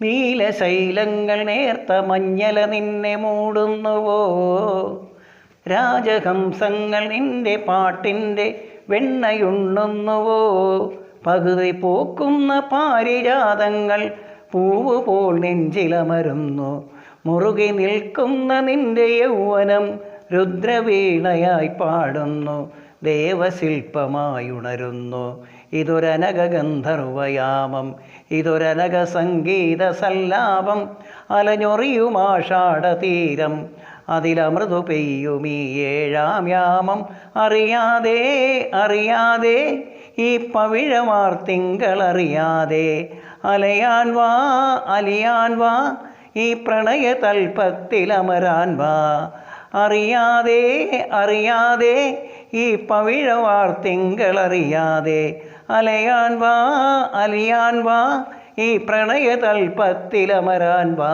നീലശൈലങ്ങൾ നേർത്ത മഞ്ഞല നിന്നെ മൂടുന്നുവോ? രാജഹംസങ്ങൾ നിന്റെ പാട്ടിൻ്റെ വെണ്ണയുണ്ണുന്നുവോ? പകുതി പൂക്കുന്ന പാരിജാതങ്ങൾ പൂവ് പോൽ നെഞ്ചിലമരുന്നു. മുറുകി നിൽക്കുന്ന നിന്റെ യൗവനം രുദ്രവീണയായി പാടുന്നു. ദേവശില്പമായുണരുന്നു. ഇതൊരനഘ ഗന്ധർവയാമം, ഇതൊരനഘ സംഗീത സല്ലാപം. അലഞ്ഞൊറിയുമാഷാഢ തീരം, അതിലമൃതു പെയ്യുമീ ഏഴാം യാമം. അറിയാതെ അറിയാതെ ഈ പവിഴമാർ തിങ്കളറിയാതെ അലയാൻ വാ അലിയാൻ വാ, ഈ പ്രണയ തൽപ്പത്തിലമരാൻ വാ. അറിയാതെ അറിയാതെ ഈ പവിഴവാർ തിങ്കളറിയാതെ അലയാൻ വാ അലിയാൻ വാ, ഈ പ്രണയ തൽപ്പത്തിലമരാൻ വാ.